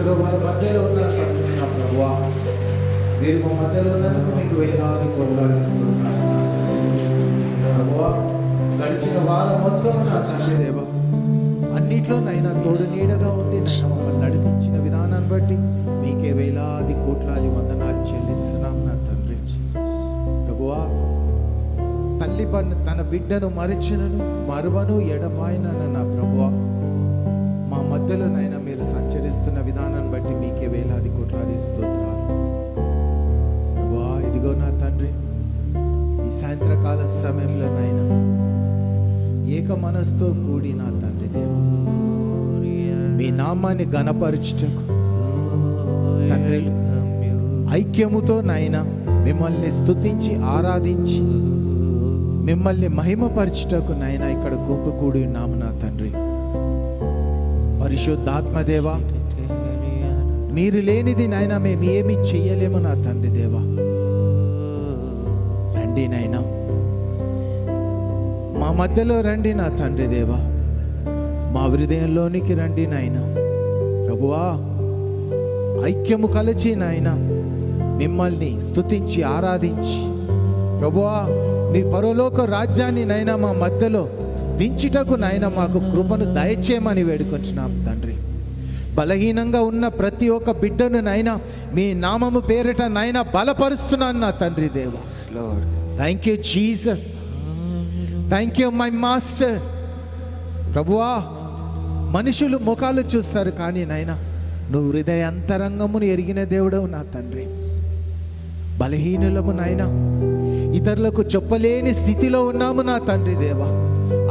అవసరం వారి మధ్యలో ఉన్నారు ప్రభువా. మీరు మా మధ్యలో ఉన్నందుకు మీకు వేలాది కోట్లాది ప్రభువా. గడిచిన వారం మొత్తం నా తండ్రి దేవ అన్నిట్లో నైనా తోడు నీడగా ఉండి నైనా మమ్మల్ని నడిపించిన విధానాన్ని బట్టి మీకే వేలాది కోట్లాది వందనాలు చెల్లిస్తున్నాం నా తండ్రి. ప్రభువా, తల్లి తన బిడ్డను మరచినను మరువను ఎడబాయినను నా ప్రభువా, మా మధ్యలో నైనా మీరు సంచరిస్తున్న విధానాన్ని బట్టి మీకే వేలాది కోట్లాది స్తోత్రాలు ప్రభువా. ఇదిగో నా తండ్రి, ఈ సాయంత్రకాల సమయంలో నైనా ఏక మనసుతో కూడి నా తండ్రి దేవ మీ నామాన్ని ఘనపరచుటకు తండ్రి ఐక్యముతో నైనా మిమ్మల్ని స్తుతించి ఆరాధించి మిమ్మల్ని మహిమపరచుటకు నైనా ఇక్కడ గుంపు కూడి ఉన్నాము నా తండ్రి. పరిశుద్ధాత్మదేవ, మీరు లేనిది నైనా మేము ఏమి చెయ్యలేము నా తండ్రి దేవ. రండి నైనా, మా మధ్యలో రండి నా తండ్రి దేవ, మా హృదయంలోనికి రండి నాయనా. ప్రభువా, ఐక్యము కలిసి నాయనా మిమ్మల్ని స్తుతించి ఆరాధించి ప్రభువా మీ పరలోక రాజ్యాన్ని నైనా మా మధ్యలో దించుటకు నాయన మాకు కృపను దయచేయమని వేడుకొంచున్నాం తండ్రి. బలహీనంగా ఉన్న ప్రతి ఒక్క బిడ్డను నైనా మీ నామము పేరిట నైనా బలపరుస్తున్నాను నా తండ్రి దేవ. Thank you Jesus, thank you my master. ప్రభువా, మనుషులు ముఖాలు చూస్తారు కానీ నైనా నువ్వు హృదయ అంతరంగమును ఎరిగిన దేవుడవు నా తండ్రి. బలహీనులము నాయనా, ఇతరులకు చెప్పలేని స్థితిలో ఉన్నాము నా తండ్రి దేవా.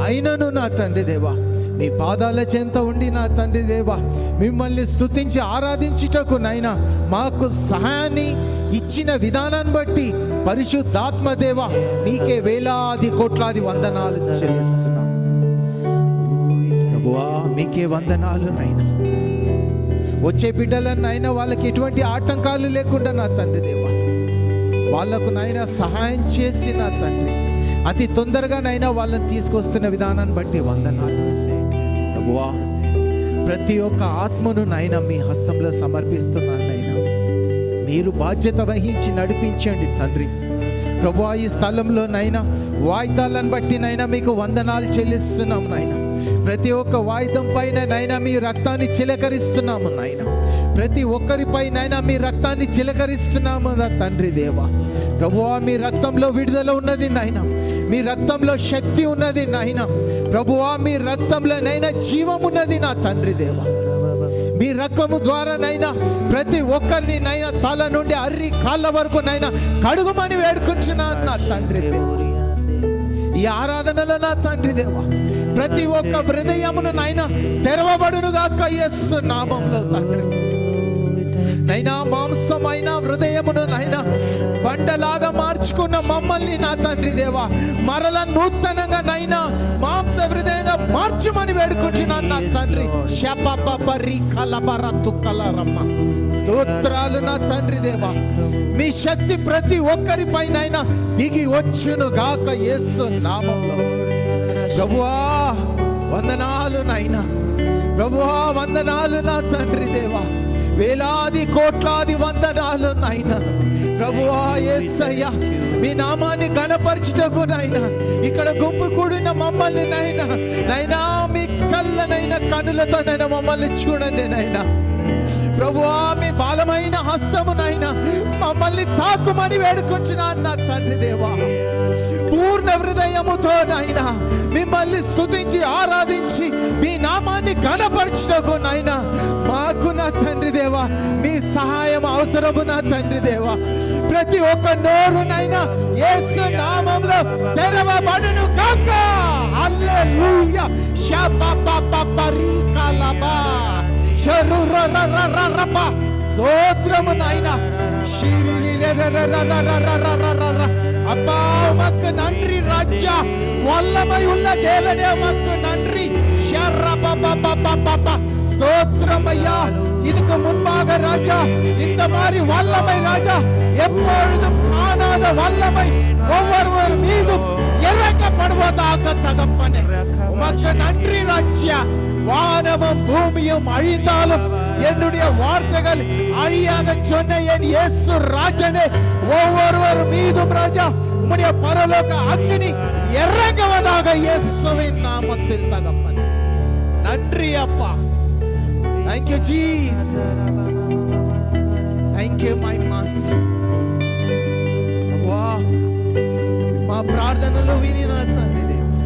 అయినను నా తండ్రి దేవా మీ పాదాల చెంత ఉండి నా తండ్రి దేవా మిమ్మల్ని స్తుతించి ఆరాధించుటకు నైనా మాకు సహాయాన్ని ఇచ్చిన విధానాన్ని బట్టి పరిశుద్ధాత్మ దేవా మీకే వేలాది కోట్లాది వందనాలు చెల్లిస్తున్నాం ప్రభువా. మీకే వందనాలు నైనా. వచ్చే బిడ్డలను నైనా వాళ్ళకి ఎటువంటి ఆటంకాలు లేకుండా నా తండ్రి దేవా వాళ్ళకు నైనా సహాయం చేసి నా తండ్రి అతి తొందరగా నైనా వాళ్ళని తీసుకొస్తున్న విధానాన్ని బట్టి వందనాలు ప్రభువా. ప్రతి ఒక్క ఆత్మను నైనా మీ హస్తంలో సమర్పిస్తున్నాను నైనా. మీరు బాధ్యత వహించి నడిపించండి తండ్రి ప్రభువా. ఈ స్థలంలో నైనా వాయిదాలను బట్టి నైనా మీకు వందనాలు చెల్లిస్తున్నాము నైనా. ప్రతి ఒక్క వాయిదం పైన నైనా మీ రక్తాన్ని చిలకరిస్తున్నాము నాయన. ప్రతి ఒక్కరిపై నైనా మీ రక్తాన్ని చిలకరిస్తున్నాము తండ్రి దేవా. ప్రభువా, మీ రక్తంలో విడుదల ఉన్నది నాయన, మీ రక్తంలో శక్తి ఉన్నది నాయన. ప్రభువా, మీ రక్తంలో నైనా జీవం ఉన్నది నా తండ్రి దేవా. మీ రక్తము ద్వారా నైనా ప్రతి ఒక్కరిని నైనా తల నుండి అర్రి కాళ్ళ వరకు నైనా కడుగుమని వేడుకుంటున్నాను నా తండ్రి దేవా. ఈ ఆరాధనలో నా తండ్రి దేవా ప్రతి ఒక్క హృదయమును నైనా తెరవబడునుగాక యేసు నామములో తండ్రి. నైనా మాంసమైన హృదయమును నైనా బండలాగా మార్చుకున్న మమ్మల్ని నా తండ్రి దేవా మరల నూతనంగా నైనా మాంస హృదయంగా మార్చుమని వేడుకుంటున్నాను నా తండ్రి. స్తోత్రాలు నా తండ్రి దేవా. మీ శక్తి ప్రతి ఒక్కరిపై నైనా దిగి వచ్చును గాక యేసు నామములో. ప్రభువా వందనాలు నైనా, ప్రభువా వందనాలు నా తండ్రి దేవా. వేలాది కోట్లాది వందనాలు నాయనా. ప్రభువా యేసయ్య మీ నామాన్ని ఘనపరచుటకు నాయనా ఇక్కడ గుంపు కూడిన మమ్మల్ని నైనా నైనా మీ చల్లనైన కనులతో నైనా మమ్మల్ని చూడండి నైనా. ప్రభువా, మీ బలమైన హస్తము నైనా మమ్మల్ని తాకుమని వేడుకుంటున్నాను నా తండ్రి దేవా. పూర్ణ హృదయముతో నైనా మిమ్మల్ని స్తుతించి ఆరాధించి మీ నామాన్ని ఘనపరచుటకు నైనా మాకు నా తండ్రి దేవా మీ సహాయం అవసరము నా తండ్రి దేవా. ప్రతి ఒక్క నోరు నైనా యేసు నామములో తెరవబడును గాక. హల్లెలూయా. షబబబబరికలబా షరురరరరరబ స్తోత్రము నాయనా. அப்பா உமக்கு நன்றி ராஜா. வல்லமை உள்ள தேவனே உமக்கு நன்றி. ஸ்தோத்திரம் ஐயா. இதுக்கு முன்பாக ராஜா இந்த மாதிரி வல்லமை ராஜா எப்பொழுதும் காணாத வல்லமை ஒவ்வொருவர் மீதும் இறக்கப்படுவதாக தகப்பனே உமக்கு நன்றி ராஜா. வானமும் பூமியும் அழிந்தாலும் என்னுடைய வார்த்தைகள் அழியாத சொன்ன என் இயேசு ராஜனே, ஒவ்வொருவர் மீதும் ராஜா உம்முடைய பரலோக அக்கினி இறங்குவதாக இயேசுவின் நாமத்தில் தகப்பனே. நன்றி அப்பா. Thank you Jesus. Thank you my master. వా మా ప్రార్థనలు విని నా తండ్రి దేవా,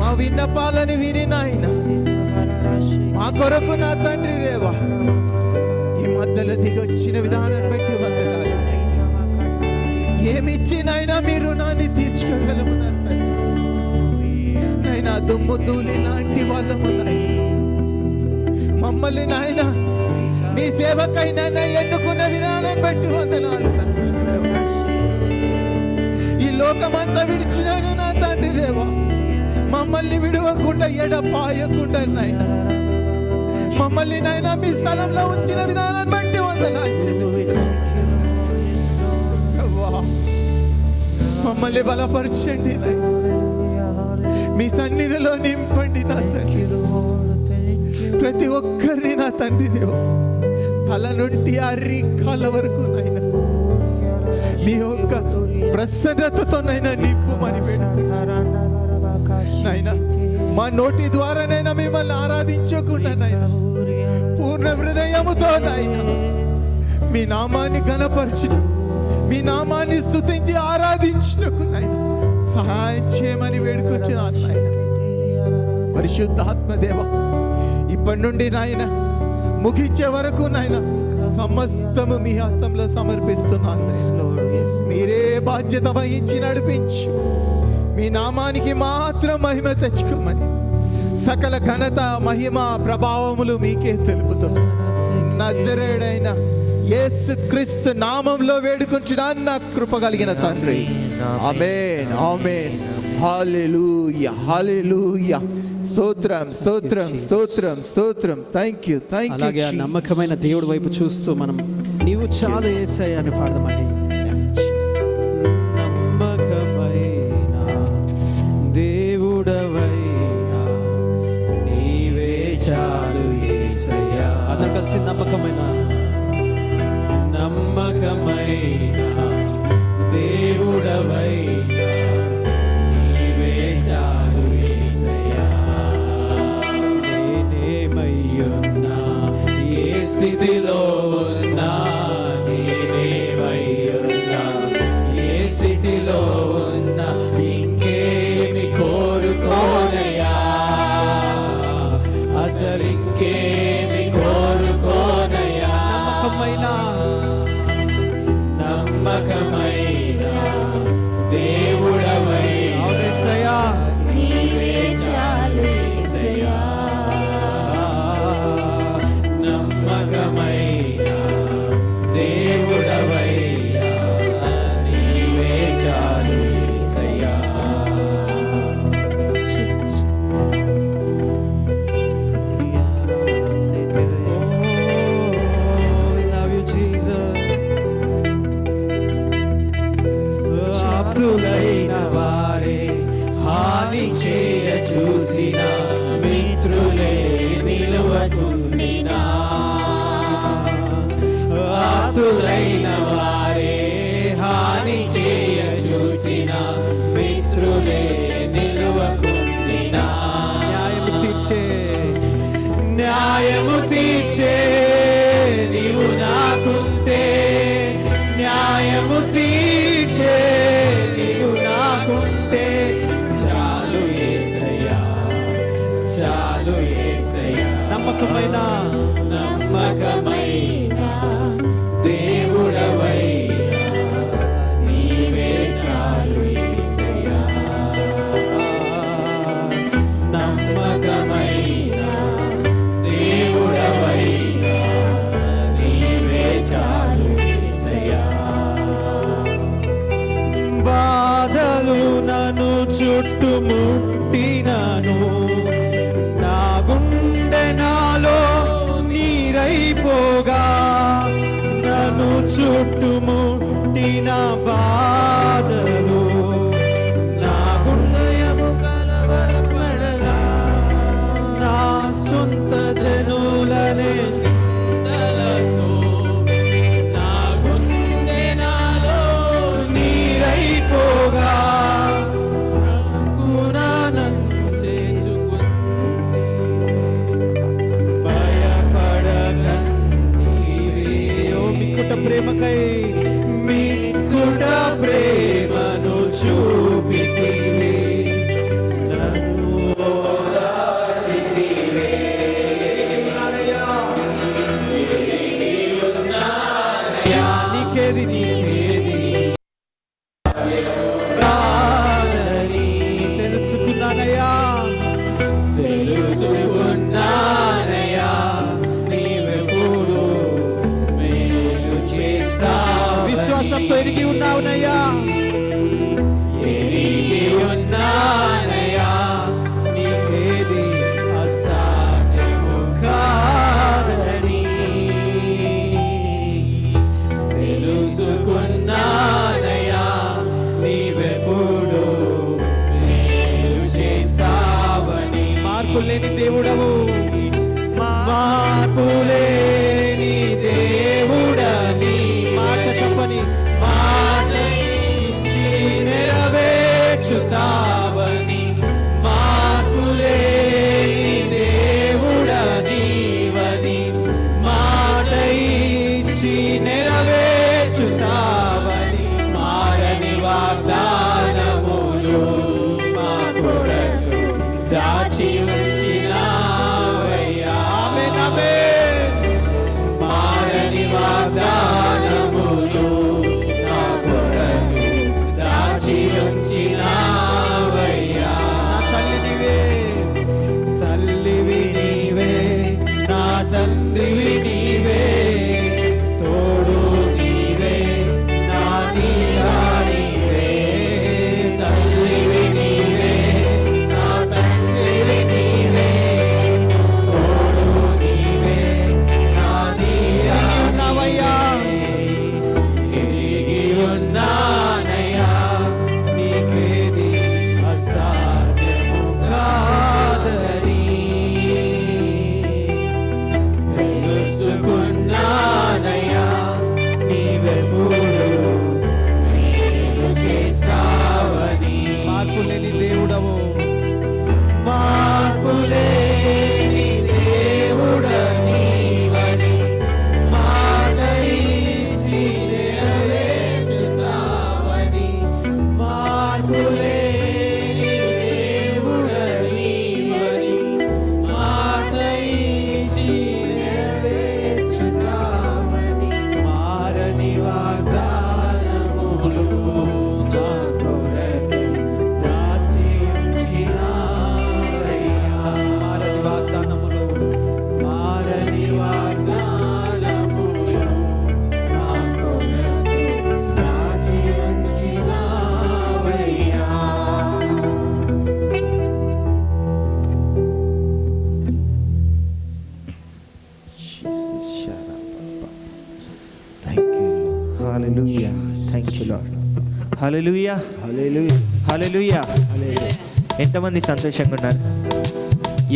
మా విన్నపాలను విని నాయన మా కొరకు నా తండ్రి దేవా ఈ మధ్యలో దిగొచ్చిన విధానం బట్టి వందనాలు. ఏమిచ్చి నాయన మీరు రుణాన్ని తీర్చుకోగలము నా తండ్రి. నాయన దుమ్ము ధూళి లాంటి వాళ్ళము నాయన, మమ్మల్ని నాయన మీ సేవకైనా ఎన్నుకున్న విధానం బట్టి వందనాలు నా తండ్రి దేవా. ఈ లోకమంతా విడిచినాను నా తండ్రి దేవా, మమ్మల్ని విడవకుండా ఎడపాయకుండా నాయన మమ్మల్ని నాయన మీ స్థలంలో ఉంచిన విధానాన్ని బట్టి వందనాలు చెల్లిస్తున్నాను. మమ్మల్ని బలపరచండి, మీ సన్నిధిలో నింపండి నా తండ్రి. ప్రతి ఒక్కరిని నా తండ్రి దేవ తల నుండి అరికాల వరకు నాయన మీ యొక్క ప్రసన్నతతో నైనా నింపుమని వేడుకుంటున్నాను నాయన. మా నోటి ద్వారానైనా మిమ్మల్ని ఆరాధించకుండా నాయన పూర్ణ హృదయముతో నాయన మీ నామాన్ని ఘనపరచడం, మీ నామాన్ని స్తుతించి ఆరాధించటకు నాయన సహాయం చేయమని వేడుకుంటున్నాను నాయన. పరిశుద్ధాత్మ దేవ, ఇప్పటి నుండి నాయన ముగించే వరకు నాయన సమస్తము మీ హస్తంలో సమర్పిస్తున్నాను. మీరే బాధ్యత వహించి నడిపించి మీ నామానికి మాత్రం మహిమ తెచ్చుకోమని, సకల ఘనత మహిమ ప్రభావములు మీకే తెలుపుతూ నజరేయుడైన యేసు క్రీస్తు నామంలో వేడుకుంటున్నాను నా కృప కలిగిన తండ్రి. ఆమేన్ ఆమేన్. హల్లెలూయా హల్లెలూయా. స్తోత్రం స్తోత్రం స్తోత్రం స్తోత్రం. Thank you thank you. అలాగే నమ్మకమైన దేవుడి వైపు చూస్తూ మనం నీవు చాలు యేసయ్యా అని పాడదామండి. నమ్మకమైన దేవుడవైనా నీవే చాలు యేసయ్యా. అందరం కలిసి నమ్మకమైన దేవుడవైనా నీవే చాలు యేసయ్యా. నేనేమయ్యున్నా ఏ స్థితిలో ఉన్నా, నేనేమయ్యున్నా ఏ స్థితిలో ఉన్నా ఇంకేమి కోరుకోనయ్యా, అసలు ఇంకేమి కోరుకోనయ్యా. నమ్మకమైన దేవుడవైనా యేసయ్యా నీవే చాలు యేసయ్యా. నమ్మకమైన దేవుడవైనా నీవే చాలు యేసయ్యా. ఆప్తులైన వారే హాని చేయ చూసిన మిత్రులే నిలువకుండినా, ఆప్తులైన వారే హాని చేయ చూసిన మిత్రులే నిలువకుండినా. న్యాయము తీర్చే నీవు నాకుంటే, న్యాయము తీర్చే నీవు నాకుంటే చాలు యేసయ్యా చాలు యేసయ్యా. నమ్మకమైన దేవుడవైనా నీవే చాలు యేసయ్యా. నమ్మకమైన దేవుడవైనా నీవే చాలు యేసయ్యా. బాధలు నన్ను చుట్టుముట్టినను, నా గుండె నాలో నీరైపోగా, నన్ను చుట్టుముట్టిన బాధలు నా హృదయము కలవరపడగా, నా సొంత జనులనే ప్రేమకై మిక్కుట ప్రేమను చూపితివే నన్ను ఓదార్చితివే నీకేది కాదని తెలుసుకున్నానయ్యా నీవెప్పుడు మేలు చేస్తా విశ్వాసంతో ఎరిగి ఉన్నావునయ్యా ఎరిగి ఉన్నానయ్యా నీకేది అసాధ్యము కాదని తెలుసుకున్నానయ్యా నీవెప్పుడు మేలు చేస్తావని మార్పులేని దేవుడవు మార్పులేని దేవుడని మాట తప్పని మాట ఇచ్చి నెరవేర్చుతావని మార్పులేని దేవుడనివని మాట ఇచ్చి నెరవేర్చుతావని మారని వాగ్దానములు మా కొరకు దాచి ఉంచినావయ్యా ఆమేన్ ఆమేన్ మారని వాగ్దానములు నా కొరకు దాచి ఉంచినావయ్యా నా తల్లివి నీవే నా తండ్రివి నీవే తోడు నీవే నా నీడా నీవే తల్లివి నీవే నా తండ్రివి నీవే తోడు నీవే నా నీడా ఉన్నావయ్యా ఎరిగి ఉన్నానయ్యా నీకేది అసాధ్యము కాదని తెలుసుకున్నానయ్యా నీవెప్పుడు మేలు చేస్తావని మార్పులేని దేవుడవు మార్పులేని దేవుడనివని మాట ఇచ్చి నెరవేర్చుతావని మార్పులేని దేవుడనివని మాట ఇచ్చి నెరవేర్చుతావని మారని వాగ్దానములు నా కొరకు దాచి ఉంచినావయ్యా మారని వాగ్దానములు మారని వాగ్దానములు నా కొరకు దాచి ఉంచినావయ్యా Hallelujah. Thank you, Lord. Hallelujah. Hallelujah. ఎంతమంది సంతోషంగా ఉన్నారు?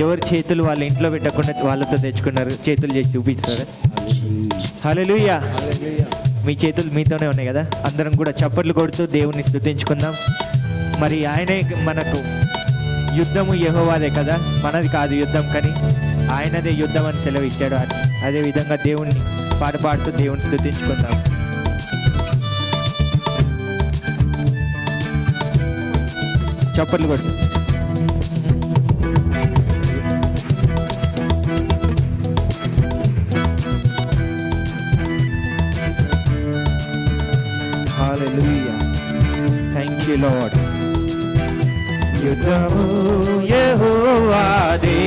ఎవరి చేతులు వాళ్ళ ఇంట్లో పెట్టకుండా వాళ్ళతో తెచ్చుకున్నారు? చేతులు చేసి చూపిస్తారా? హల్లెలూయా. మీ చేతులు మీతోనే ఉన్నాయి కదా? అందరం కూడా చప్పట్లు కొడుతూ దేవుని స్తుతించుకుందాం. మరి ఆయనే మనకు యుద్ధము యెహోవాదే కదా, మనది కాదు యుద్ధం, కానీ ఆయనదే యుద్ధం అని సెలవు ఇచ్చాడు. అదే విధంగా దేవుణ్ణి పాడుతూ దేవుని స్తుతించుకుందాం. చప్పట్లు కొడుతూ Hallelujah. Thank you, Lord. యుద్ధము యెహోవాదే,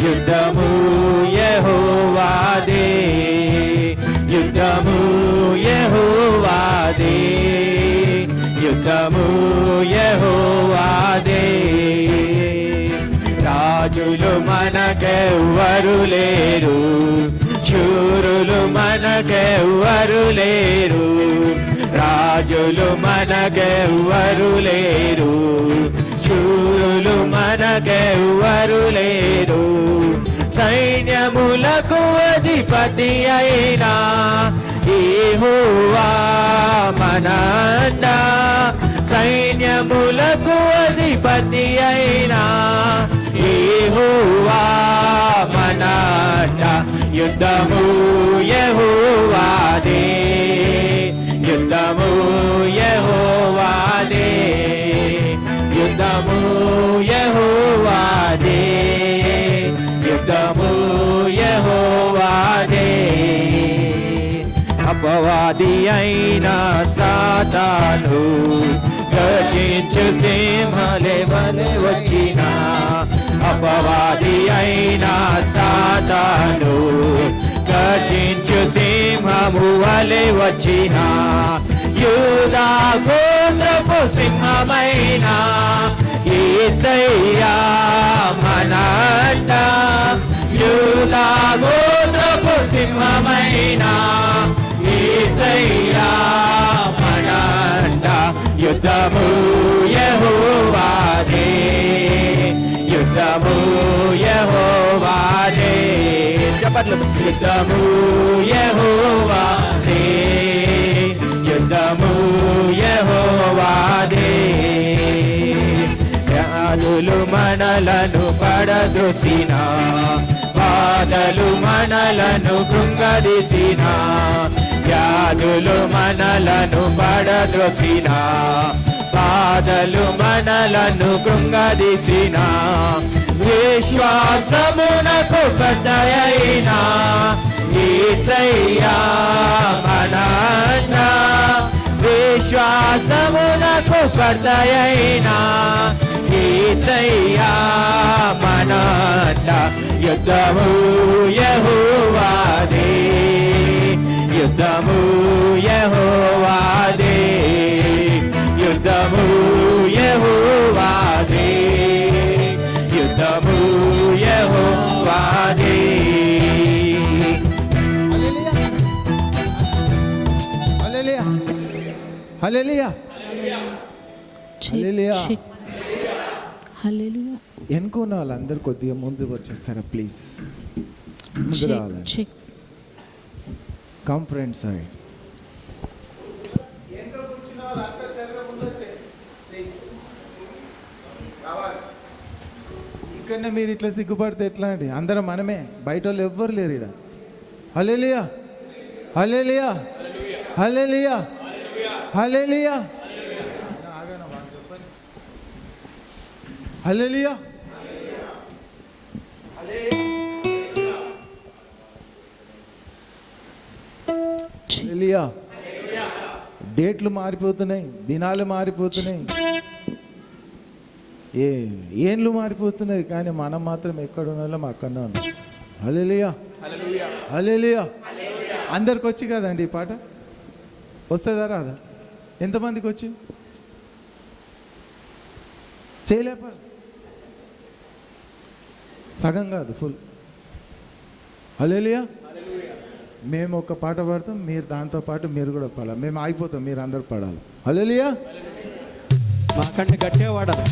యుద్ధము యెహోవాదే, యుద్ధము యెహోవాదే, యుద్ధము యెహోవాదే. రాజులు మనకెవ్వరు లేరు, శూరులు మనకెవ్వరు లేరు, రాజులు మనకెవ్వరు లేరు, శూరులు మనకెవ్వరు లేరు. సైన్యములకు అధిపతి అయినా యెహోవా మన అన్న, సైన్యములకు అధిపతి అయినా యెహోవా మన అన్న. యుద్ధము యెహోవాదే, యెహోవాదే, యుద్ధము యెహోవాదే, యుద్ధము యెహోవాదే, యుద్ధము యెహోవాదే. అపవాది అయిన సాతాను గర్జించు సింహలే వలె వచ్చిన, అపవాది అయిన సాతాను గర్జించు సింహము వలె వచ్చిన, యూదా గోత్రపు సింహమైన యేసయ్యా మన అడ్డ, యూదా గోత్రపు సింహమైన యేసయ్యా మన అడ్డ. యుద్ధము యెహోవాదే, యుద్ధము యెహోవాదే, చెప్పట్లు. యుద్ధము యెహోవాదే, యుద్ధము యెహోవాదే. వ్యాధులు మనలను పడదోసిన, బాధలు మనలను కృంగదీసిన, వ్యాధులు మనలను పడద్రోసిన, బాధలు మనలను కృంగదీసిన, విశ్వాసమునకు కర్తయైన యేసయ్యా మన అన్న, విశ్వాసమునకు కర్తయైన యేసయ్యా మన అన్న. యుద్ధము యెహోవాదే, యుద్ధము యెహోవాదే, యుద్ధము యెహోవాదే, యుద్ధము యెహోవాదే. హల్లెలూయా, హల్లెలూయా, హల్లెలూయా. హల్లెలూయా. ఎన్నుకున్న వాళ్ళందరూ కొద్దిగా ముందుకు వచ్చేస్తారా ప్లీజ్? ముందు రావాలండి. Come friends side. ఇక్కడనే మీరు ఇట్లా సిగ్గుపడితే ఎట్లా అండి? అందరం మనమే, బయట వాళ్ళు ఎవ్వరు లేరు ఇక్కడ. హల్లెలూయా, హల్లెలూయా, హల్లెలూయా, హల్లెలూయా, హల్లెలూయా. హల్లెలూయా. డేట్లు మారిపోతున్నాయి, దినాలు మారిపోతున్నాయి, ఏండ్లు మారిపోతున్నాయి, కానీ మనం మాత్రం ఎక్కడ ఉన్నాం అక్కడనే ఉన్నాం. హల్లెలూయా, హల్లెలూయా. అందరికి వచ్చి కదండి ఈ పాట? వస్తుందా రాదా? ఎంతమందికి వచ్చి? చేయలేప, సగం కాదు, ఫుల్. హల్లెలూయా. మేము ఒక పాట పాడతాం, మీరు దాంతో పాటు మీరు కూడా పాడాలి. మేము ఆగిపోతాం, మీరు అందరు పాడాలి. హల్లెలూయా. మాకంటే గట్టిగా పాడాలి.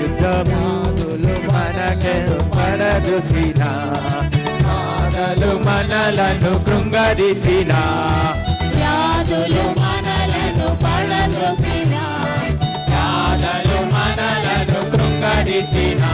యుద్ధములు మనకు పడదోసిన, బాధలు మనలను కృంగదీసిన, వ్యాధులు మనలను పడద్రోసిన, బాధలు మనలను కృంగదీసిన,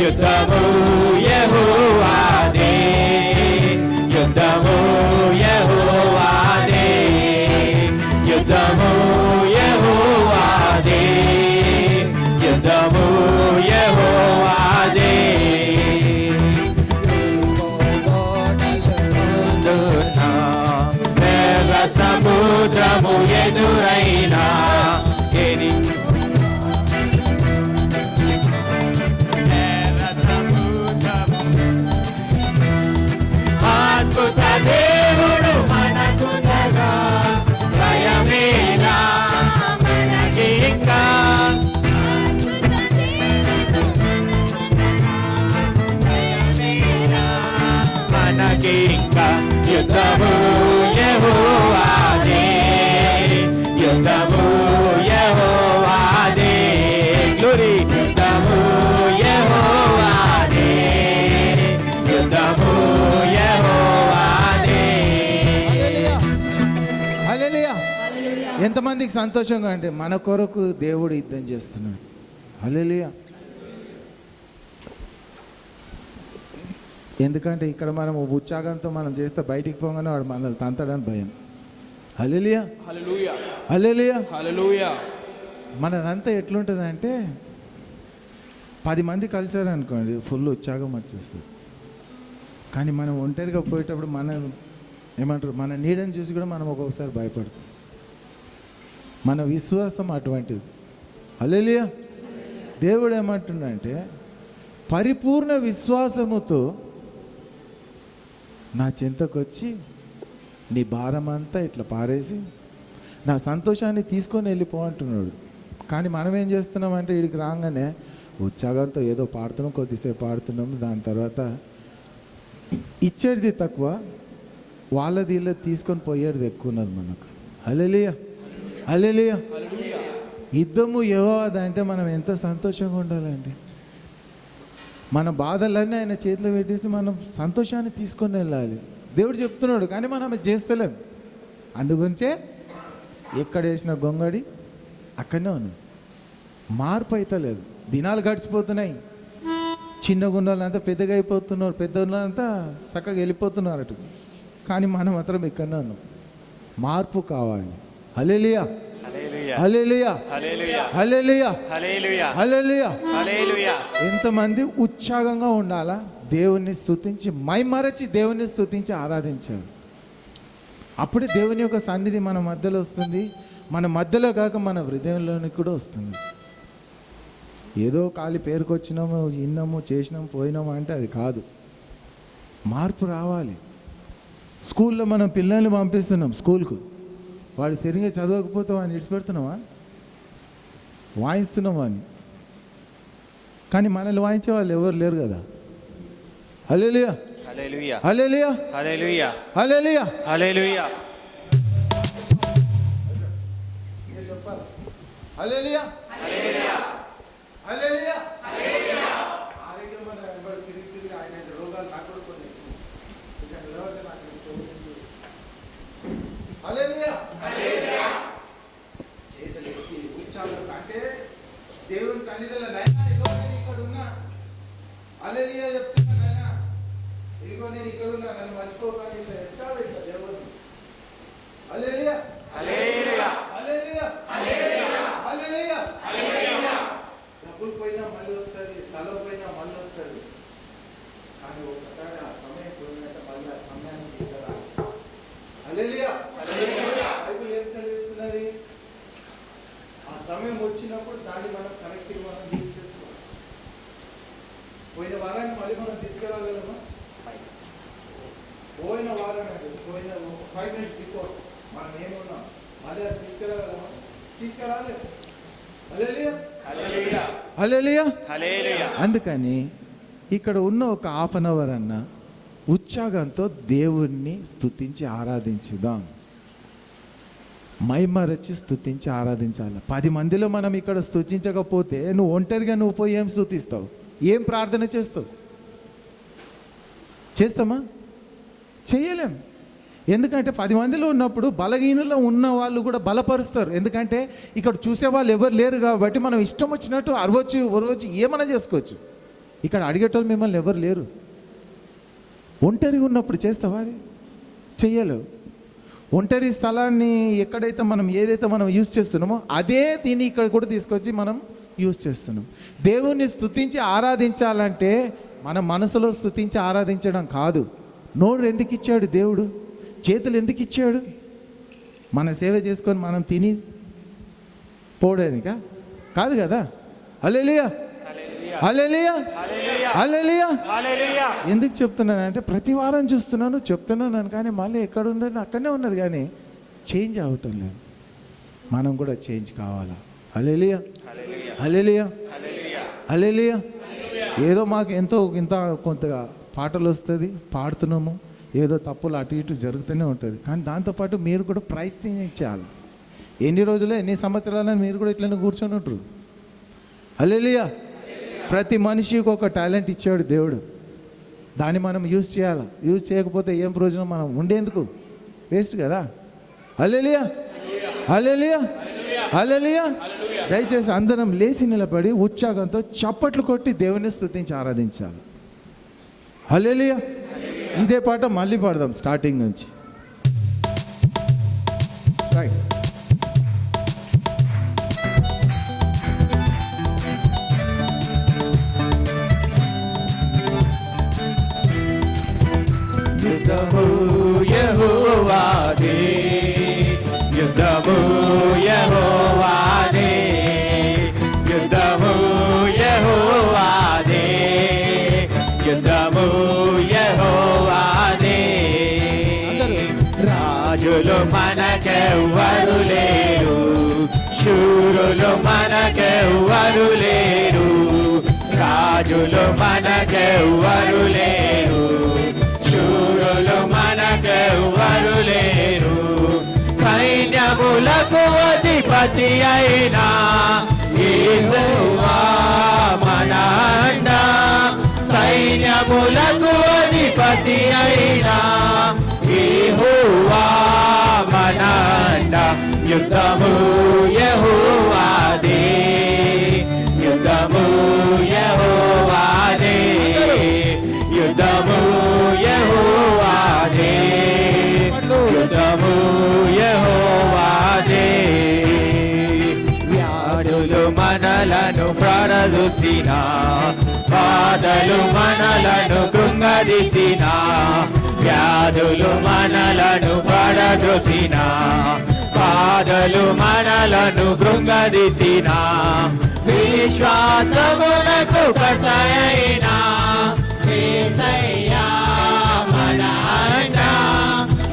యుద్ధము యెహోవాదే, యుద్ధము యెహోవాదే, యుద్ధము యెహోవాదే, యుద్ధము యెహోవాదే. మేఘ సముద్రము ఎదురైనా అద్భుత దేవుడు మనకునగా, భయమేలా మనకి ఇంకా, మనకి యుద్ధము యెహోవాదే, యుద్ధము యెహోవాదే, గ్లోరీ, యుద్ధము యెహోవాదే, యుద్ధము యెహోవాదే. హల్లెలూయా. ఎంతమందికి సంతోషంగా అంటే మన కొరకు దేవుడు యుద్ధం చేస్తున్నాడు. హల్లెలూయా. ఎందుకంటే ఇక్కడ మనం ఉత్సాహంతో మనం చేస్తే బయటికి పోగానే వాడు మనల్ని తంతాడని భయం. హల్లెలూయా. హల్లెలూయా. హల్లెలూయా. హల్లెలూయా. మనదంతా ఎట్లుంటుంది అంటే 10 మంది కలిసారనుకోండి ఫుల్ ఉత్సాహం వచ్చేస్తుంది. కానీ మనం ఒంటరిగా పోయేటప్పుడు మన ఏమంటారు మన నీడని చూసి కూడా మనం ఒక్కొక్కసారి భయపడతాం. మన విశ్వాసం అటువంటిది. హల్లెలూయా. దేవుడు ఏమంటున్నాడంటే పరిపూర్ణ విశ్వాసముతో నా చింతకు వచ్చి నీ భారం అంతా ఇట్లా పారేసి నా సంతోషాన్ని తీసుకొని వెళ్ళిపో అంటున్నాడు. కానీ మనం ఏం చేస్తున్నామంటే వీడికి రాగానే ఉత్సాహంతో ఏదో పాడుతున్నాం, కొద్దిసేపు పాడుతున్నాం, దాని తర్వాత ఇచ్చేది తక్కువ, వాళ్ళది వీళ్ళది తీసుకొని పోయేది ఎక్కువ ఉన్నది మనకు. హల్లెలూయా. హల్లెలూయా. యుద్ధము యెహోవాది అంటే మనం ఎంత సంతోషంగా ఉండాలండి. మన బాధలన్నీ ఆయన చేతిలో పెట్టేసి మనం సంతోషాన్ని తీసుకొని వెళ్ళాలి. దేవుడు చెప్తున్నాడు కానీ మనం అది చేస్తలేం. అందుగురించే ఎక్కడ వేసిన గొంగడి అక్కడనే ఉంది. మార్పు అయితే లేదు. దినాలు గడిచిపోతున్నాయి. చిన్న గుండాలంతా పెద్దగా అయిపోతున్నారు, పెద్ద గుండాలంతా చక్కగా వెళ్ళిపోతున్నారు అటు. కానీ మనం మాత్రం ఇక్కడనే ఉన్నాం. మార్పు కావాలి. హల్లెలూయా. హల్లెలూయా. హల్లెలూయా. హల్లెలూయా. హల్లెలూయా. ఎంతమంది ఉత్సాహంగా ఉండాలా? దేవుణ్ణి స్తుతించి మైమరచి దేవుణ్ణి స్తుతించి ఆరాధించాలి. అప్పుడే దేవుని యొక్క సన్నిధి మన మధ్యలో వస్తుంది. మన మధ్యలో కాక మన హృదయంలోనికి కూడా వస్తుంది. ఏదో ఖాళీ పేరుకొచ్చినాము, విన్నాము, చేసినాము, పోయినాము అంటే అది కాదు. మార్పు రావాలి. స్కూల్లో మనం పిల్లల్ని పంపిస్తున్నాం స్కూల్కు, వాడు సరిగ్గా చదవకపోతే వాడిని విడిచిపెడుతున్నావా? వాయిస్తున్నావా అని. కానీ మనల్ని వాయించే వాళ్ళు ఎవరు లేరు కదా. హల్లెలూయా. Hallelujah. Hallelujah. Hallelujah. Hallelujah. Hallelujah. Hallelujah. Hallelujah. Hallelujah. హల్లెలూయా. ఆరోగ్యం మన వెంబడి తిరిగి తిరిగి ఆయన రోగాలు నాకు కూడా కొన్ని వచ్చినాయి. ఇక నిలబడితే నాకు ఇచ్చేది. హల్లెలూయా. హల్లెలూయా. చేతులు ఎత్తి ఉచ్చారణ అంటే దేవుని సన్నిధిలో నైనా ఇదిగో నేను ఇక్కడ ఉన్నా. హల్లెలూయా చెప్తున్నా నైనా. ఇదిగో నేను ఇక్కడ ఉన్నా, నన్ను మర్చిపోకండి. ఇట్లా ఎత్తాడు ఇట్లా దేవుడు. హల్లెలూయా. హల్లెలూయా. హల్లెలూయా. హల్లెలూయా. హల్లెలూయా. హల్లెలూయా. డబ్బులు పోయినా మళ్ళీ వస్తుంది, స్థలం పోయినా మళ్ళీ వస్తుంది. కానీ ఒక్కసారి ఆ సమయం పోయినట్టు మళ్ళీ ఆ సమయాన్ని తీసుకురా. హల్లెలూయా. హల్లెలూయా. బైబిల్ ఏం సెలవిస్తున్నది? ఆ సమయం వచ్చినప్పుడు దాన్ని మనం కరెక్ట్గా మనం యూజ్ చేసుకోవాలి. పోయిన వారాన్ని మళ్ళీ మనం తీసుకురాగలమా? పోయిన వారం అంటే పోయిన 5 minutes బిఫోర్ మనం ఏమున్నాం మళ్ళీ అది తీసుకురాగలమా? తీసుకురాలేదు. హల్లెలూయా. హల్లెలూయా. హల్లెలూయా. హల్లెలూయా. అందుకని ఇక్కడ ఉన్న ఒక 1/2 hour అన్న ఉత్సాహంతో దేవుణ్ణి స్తుతించి ఆరాధించుదాం. మైమరచి స్తుతించి ఆరాధించాలి. 10 మందిలో మనం ఇక్కడ స్తుతించకపోతే నువ్వు ఒంటరిగా నువ్వు పోయి ఏం స్తుతిస్తావు? ఏం ప్రార్థన చేస్తావు? చేస్తామా? చేయలేం. ఎందుకంటే 10 మందిలో ఉన్నప్పుడు బలహీనలో ఉన్న వాళ్ళు కూడా బలపరుస్తారు. ఎందుకంటే ఇక్కడ చూసే వాళ్ళు ఎవరు లేరు కాబట్టి మనం ఇష్టం వచ్చినట్టు అరవచ్చు, ఒరవచ్చు, ఏమైనా చేసుకోవచ్చు. ఇక్కడ అడిగేటోళ్ళు మిమ్మల్ని ఎవరు లేరు. ఒంటరిగా ఉన్నప్పుడు చేస్తావా? అది చెయ్యలేవు. ఒంటరి స్థలాన్ని ఎక్కడైతే మనం ఏదైతే మనం యూజ్ చేస్తున్నామో అదే దీన్ని ఇక్కడ కూడా తీసుకొచ్చి మనం యూజ్ చేస్తున్నాం. దేవుణ్ణి స్తుతించి ఆరాధించాలంటే మన మనసులో స్తుతించి ఆరాధించడం కాదు. నోరు ఎందుకు ఇచ్చాడు దేవుడు? చేతులు ఎందుకు ఇచ్చాడు? మన సేవ చేసుకొని మనం తిని పోవడానికా? కాదు కదా. హల్లెలూయా. హల్లెలూయా. హల్లెలూయా. హల్లెలూయా. ఎందుకు చెప్తున్నానంటే ప్రతి వారం చెప్తున్నాను కానీ మళ్ళీ ఎక్కడ ఉండదు అక్కడనే ఉన్నది కానీ చేంజ్ అవ్వటం లేదు. మనం కూడా చేంజ్ కావాలా? హల్లెలూయా. హల్లెలూయా. హల్లెలూయా. ఏదో మాకు ఎంతో ఇంత కొంతగా పాటలు వస్తుంది, పాడుతున్నాము, ఏదో తప్పులు అటు ఇటు జరుగుతూనే ఉంటుంది. కానీ దాంతోపాటు మీరు కూడా ప్రయత్నించాలి. ఎన్ని రోజులు ఎన్ని సంవత్సరాలని మీరు కూడా ఇట్లనే కూర్చొని ఉంటారు. హల్లెలూయా. ప్రతి మనిషికి ఒక టాలెంట్ ఇచ్చాడు దేవుడు. దాన్ని మనం యూజ్ చేయాలి. యూజ్ చేయకపోతే ఏం ప్రయోజనం? మనం ఉండేందుకు వేస్ట్ కదా. హల్లెలూయా, హల్లెలూయా, హల్లెలూయా. దయచేసి అందరం లేచి నిలబడి ఉత్సాహంతో చప్పట్లు కొట్టి దేవుని స్తుతించి ఆరాధించాలి. హల్లెలూయా. ఇదే పాట మళ్ళీ పాడదాం స్టార్టింగ్ నుంచి. రైట్. యుద్ధము యెహోవాదే, యుద్ధము యెహోవాదే, యుద్ధము యెహోవాదే, యుద్ధము యెహోవాదే. రాజులు మనకెవ్వరు లేరు, శూరులు మనకెవ్వరు లేరు, రాజులు మనకెవ్వరు లేరు, శూరులు మనకెవ్వరు లేరు. సైన్యములకు అధిపతి అయినా యెహోవా మన అండ, సైన్యములకు అధిపతి అయినా యెహోవా మన అండ. యుద్ధము యెహోవాదే, యుద్ధము యెహోవాదే, యుద్ధము యెహోవాదే, యుద్ధము యెహోవాదే. వ్యాధులు మనలను పడదూసిన, బాధలు మనలను కృంగదీసిన, వ్యాధులు మనలను పడదూసిన, బాధలు మనలను కృంగదీసిన, విశ్వాసమునకు కర్తయైన యేసయ్యా మన అండ,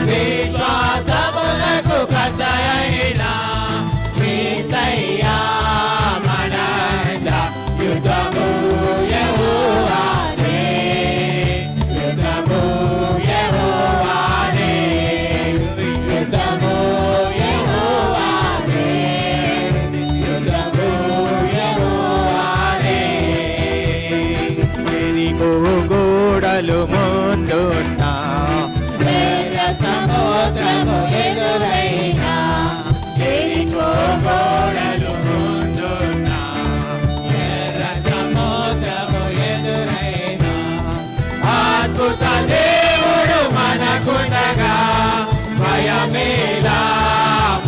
విశ్వాసమునకు కర్తయైన యేసయ్యా మన అండ. యుద్ధము యెహోవాదే, యుద్ధము యెహోవాదే, యుద్ధము యెహోవాదే, యుద్ధము యెహోవాదే. ఎరికో గోడలు ముందున్నా, ఎర్ర సముద్రము ఎదురైనా, ఎరికో గోడలు ముందున్నా, ఎర్ర సముద్రము ఎదురైనా, అద్భుత దేవుడు మనకుండగా భయమేలా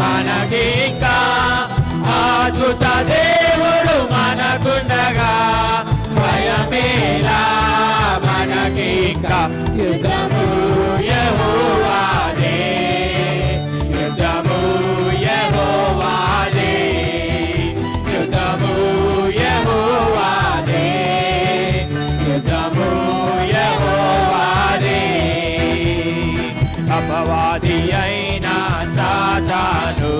మనకింకా, అద్భుత దేవుడు మనకుండగా భయమేలా మనకింకా. యుద్ధము యెహోవాదే, యుద్ధము యెహోవాదే, యుద్ధము యెహోవాదే, యుద్ధము యెహోవాదే. అపవాది అయిన సాతాను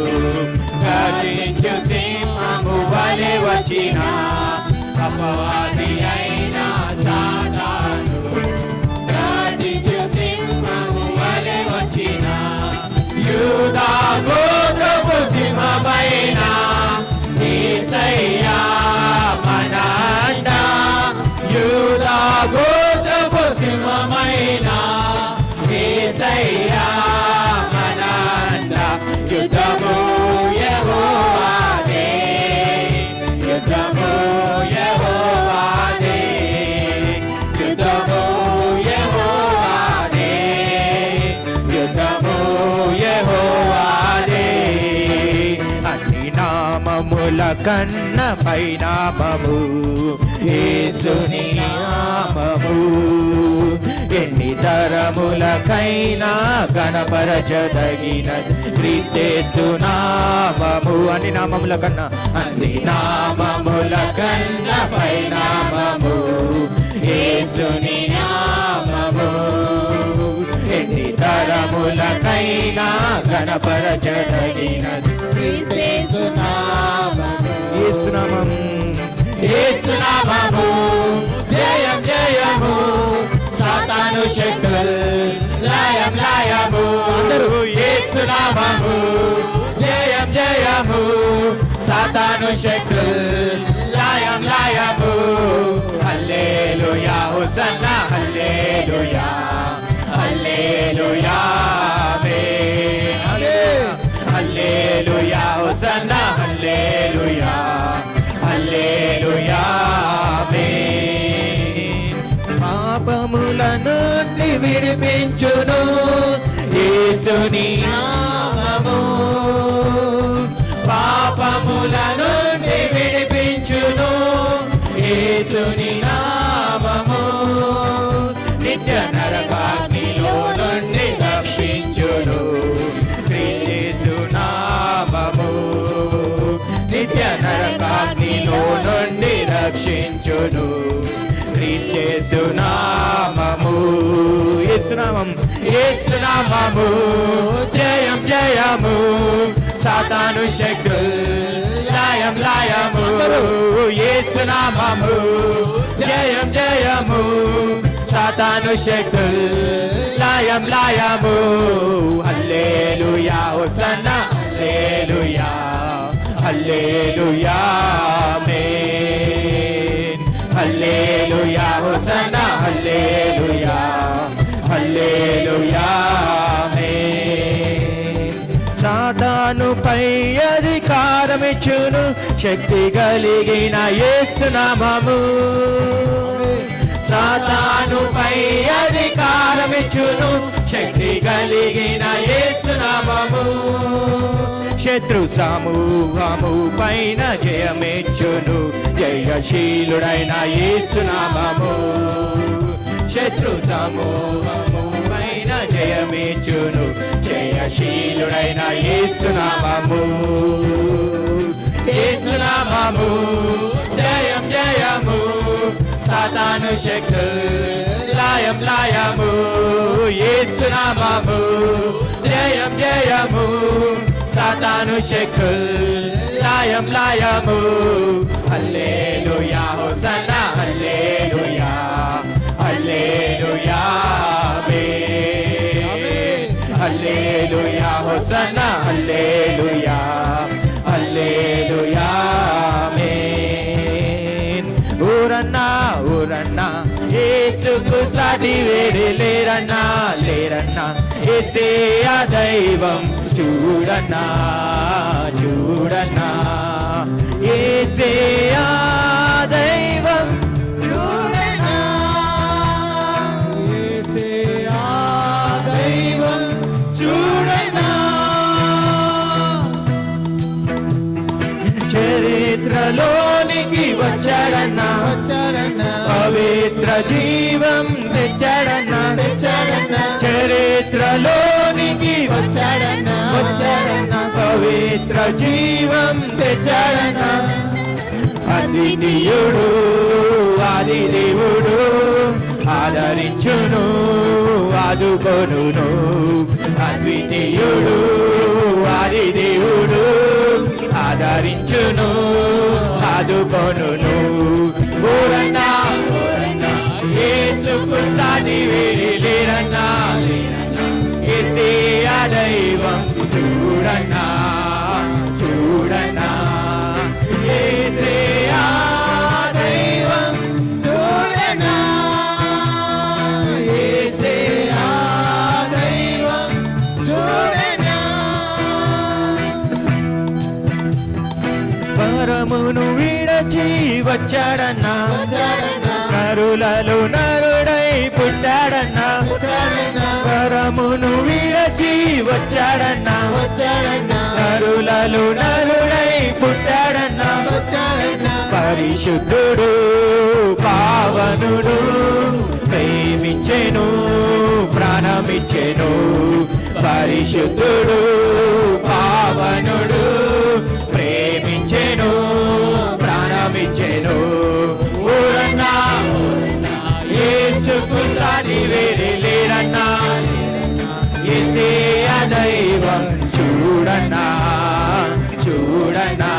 గర్జించు సింహము వలె వచ్చిన, అపవాది అయిన సాతాను గర్జించు సింహము వలె వచ్చిన, యూదా గోత్రపు సింహమైన యేసయ్యా మన అండ, యూదా గోత్రపు సింహమైన యేసయ్యా మన అండ. యుద్ధము యెహోవాదే, యుద్ధము యెహోవాదే, యుద్ధము యెహోవాదే, యుద్ధము యెహోవాదే. అన్ని నామముల కన్న పైనామము యేసుని నామము, ఎన్ని తరములకైనా గణపరచదగిన క్రీస్తు నామము. అన్ని నామముల కన్నా, అన్ని నామముల కన్న పైనామము యేసుని నామము, ఎన్ని తరములకైనా గణపరచదగిన క్రీస్తు నామము. యేసు నామం, యేసు నామము జయం జయము, సాతాను శక్తులు యేసునామము జయం జయము సాతాను శక్తులు లయం లయము హల్లెలూయా హోసన్నా హల్లెలూయా హల్లెలూయా ఆమేన్ హల్లెలూయా హోసన్నా హల్లెలూయా హల్లెలూయా ఆమేన్ పాపముల నుండి విడిపించును యేసుని నామము పాపముల నుండి విడిపించును యేసుని నామము నిత్య నరకాగ్నిలో నుండి రక్షించును క్రీస్తు నామము నిత్య నరకాగ్నిలో నుండి రక్షించును క్రీస్తు నామము యేసునామం యేసునామము జయం జయము సాతాను శక్తులు లయం లయము యేసునామము జయం జయము సాతాను శక్తులు లయం లయము హల్లెలూయా హోసన్నా హల్లెలూయా హల్లెలూయా ఆమేన్ హల్లెలూయా హోసన్నా హల్లెలూయా హల్లెలూయా ఆమేన్ సాతానుపై అధికారమిచ్చును శక్తి కలిగిన యేసునామము సాతానుపై అధికారమిచ్చును శక్తి కలిగిన యేసునామము శత్రు సమూహము పైన జయమిచ్చును జయశీలుడైన యేసునామము శత్రు సమూహము పైన జయమిచ్చును జయశీలుడైన యేసునామము యేసునామము జయం జయము సాతాను శక్తులు లయం లయము యేసునామము జయం జయము సాతాను శక్తులు లయం లయము హల్లెలూయా హోసన్నా హల్లెలూయా హల్లెలూయా ఆమేన్ హల్లెలూయా హోసన్నా హల్లెలూయా హల్లెలూయా ఆమేన్ ఊరన్నా ఊరన్నా యేసుకు సాటి వేరే లేరన్నా లేరన్నా యేసే ఆ దైవం చూడన్నా చూడన్నా యేసే ఆ దైవం చూడన్నా యేసే ఆ దైవం చూడన్నా చరిత్రలోనికి వచ్చాడన్నా పవిత్ర జీవం తెచ్చాడన్నా చరిత్రలోనికి వచ్చాడన్నా పవిత్ర జీవం తెచ్చాడన్నా అద్వితీయుడు ఆది దేవుడు ఆదరించును ఆదుకొనును అద్వితీయుడు ఆది దేవుడు ఆదరించును ఆదుకొనును ఊరన్నా యేసుకు సాటి వేరే లేరన్నా యేసే ఆ దైవం చూడన్నా చూడన్నా యేసే ఆ దైవం చూడన్నా యేసే ఆ దైవం చూడన్నా పరమును విడచి వచ్చాడన్నా నరులలో నరుడై పుట్టాడన్నా పరమును విడచి వచ్చాడన్నా నరులలో నరుడై పుట్టాడన్నా పరిశుద్ధుడు పావనుడు ప్రేమించెను ప్రాణమిచ్చెను పరిశుద్ధుడు పావనుడు ప్రేమించెను ప్రాణమిచ్చెను ఊరన్నా యేసుకు సాటి వేరే లేరన్నా యేసే ఆ దైవం చూడన్నా చూడన్నా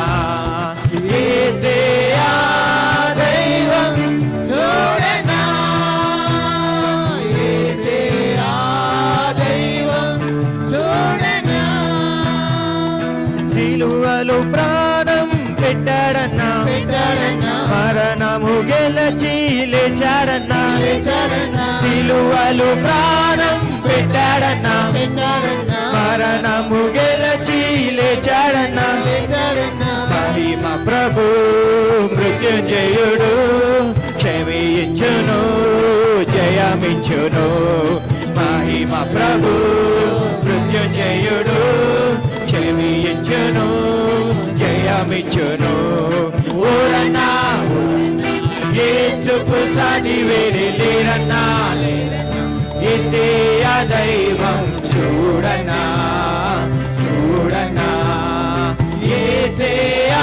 యేసే ఆ దైవం చూడన్నా యేసే ఆ దైవం చూడన్నా ప్రాణం పెట్టాడన్నా మరణము గెలచి లేచాడన్నా సిలువలు ప్రాణం పెట్టాడన్నా మరణము గెలచి లేచాడన్నా మహిమ ప్రభు మృత్యుంజయుడు క్షమించును జయమించును మహిమ ప్రభు మృత్యుంజయుడు క్షమించును జయమించును ఊరన్నా యేసుకు సాటి వేరే లేరన్నా యేసయ్య దైవం చూడన్నా చూడన్నా యేసయ్య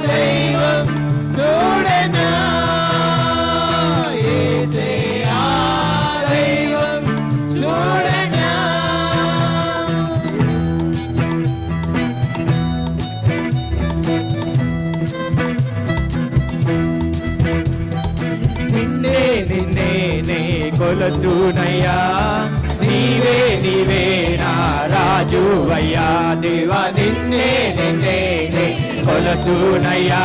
దైవం చూడన్నా యేసయ్య దైవం చూడన్నా నిన్నే నిన్నే నే కొలతునయ్యా నీవే నీవే నా రాజువయ్యా దేవా నిన్నే నిన్నే నే కొలతునయ్యా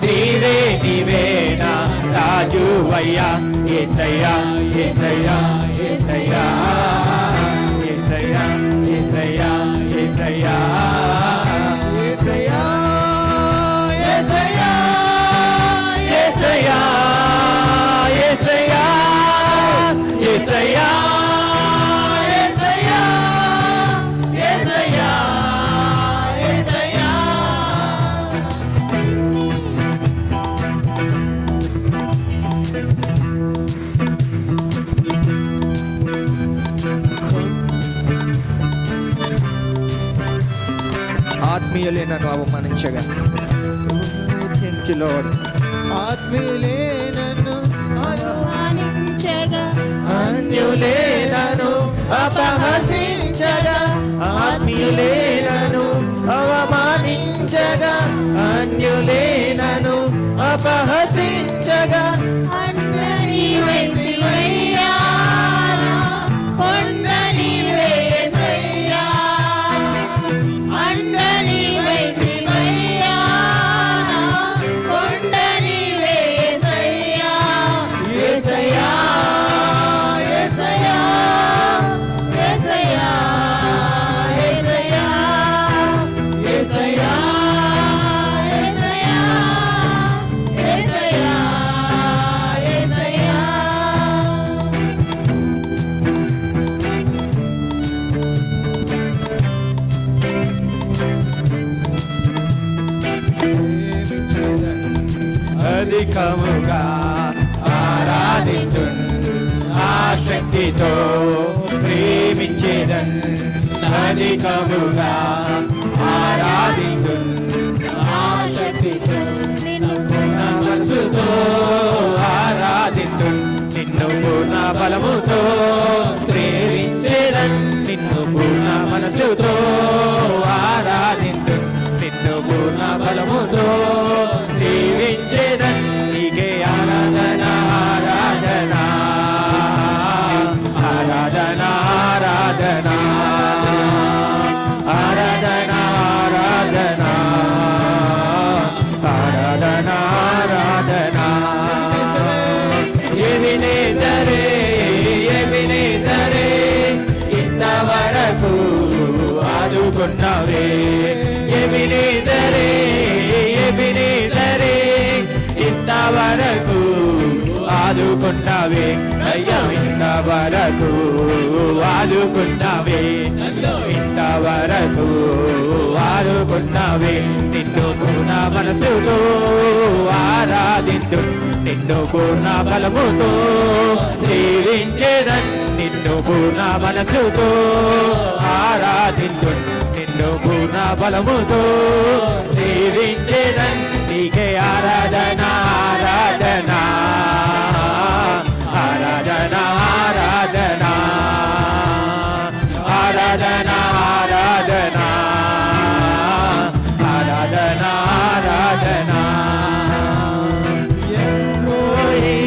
నీవే నీవే నా రాజువయ్యా యేసయ్యా యేసయ్యా యేసయ్యా యేసయ్యా యేసయ్యా యేసయ్యా యేసయ్యా యేసయ్యా యేసయ్యా యేసయ్యా యేసయ్యా యేసయ్యా యేసయ్యా ఆత్మీయులే నన్ను అవమానించగా థ్యాంక్ యూ లార్డ్ ఆత్మీయులే నన్ను అవమానించగా అన్యులే నన్ను అపహసించగా ఆత్మీయులే నన్ను అవమానించగా అన్యులే నన్ను అపహసించగా అందరి వెతివయ్యా కొండని వేసయ్యా అందరి వెతివయ్యా కొండని వేసయ్యా యేసయ్యా యేసయ్యా యేసయ్యా యేసయ్యా యేసయ్యా యేసయ్యా యేసయ్యా అధికముగా ఆరాధించున్ ఆసక్తితో ప్రేమించేదన్ అధికముగా ఆరాధించున్ ఆసక్తితో నిన్ను పూర్ణ మనసుతో ఆరాధించున్ నిన్ను పూర్ణ బలముతో సేవించేదన్ నిన్ను పూర్ణ మనసుతో ఆరాధించున్ నిన్ను పూర్ణ బలముతో సేవించేదన్ నీకే ఆరాధన ఆరాధన ఆరాధన ఆరాధన ఆరాధన ఆరాధన ఆరాధన ఆరాధన ఎబినేజరే ఎబినేజరే ఇంతవరకు ఆదుకున్నవే ఎబినేజరే ఎబినేజరే ఇంతవరకు ఆదుకున్నవే అయ్యా ఇంతవరకు ఆదుకున్నవే ఇంతవరకు ఆదుకున్నవే నిన్ను పూర్ణ మనసుతో ఆరాధించు నిన్ను పూర్ణ బలముతో సేవించేదన్ నిన్ను పూర్ణ మనసుతో ఆరాధించు నిన్ను పూర్ణ బలముతో సేవించేదన్ నీకే ఆరాధన ఆరాధన ఆరాధన ఆరాధన ఆరాధన ఆరాధన ఆరాధన ఆరాధన ఎల్రోయి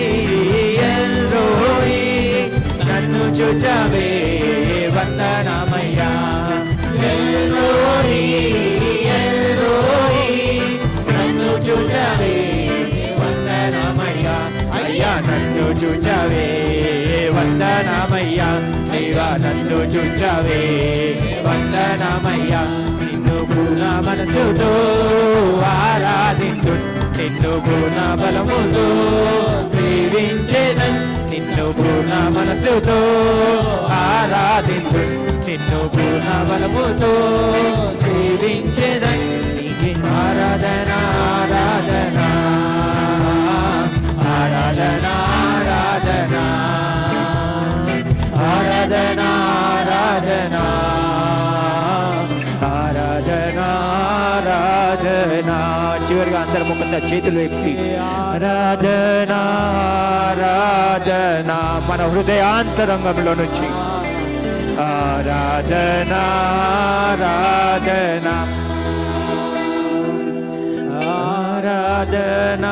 ఎల్రోయి నన్ను చూసావే వందనమయ్యా ఎల్రోయి ఎల్రోయి చూచావే వందనమయ్యా, దేవా నన్ను చూచావే వందనమయ్యా. నిన్ను పూర్ణ మనసుతో ఆరాధించు, నిన్ను పూర్ణ బలముతో సేవించెదన్, నిన్ను పూర్ణ మనసుతో ఆరాధించు, నిన్ను పూర్ణ బలముతో సేవించెదన్. నీకే ఆరాధన ఆరాధన ఆరాధన ఆరాధన ఆరాధన ఆరాధన ఆరాధన. చివరిగా అందరం ఒక చేతులు ఎత్తి ఆరాధన ఆరాధన మన హృదయాంతరంగంలో నుంచి ఆరాధన ఆరాధన ఆరాధన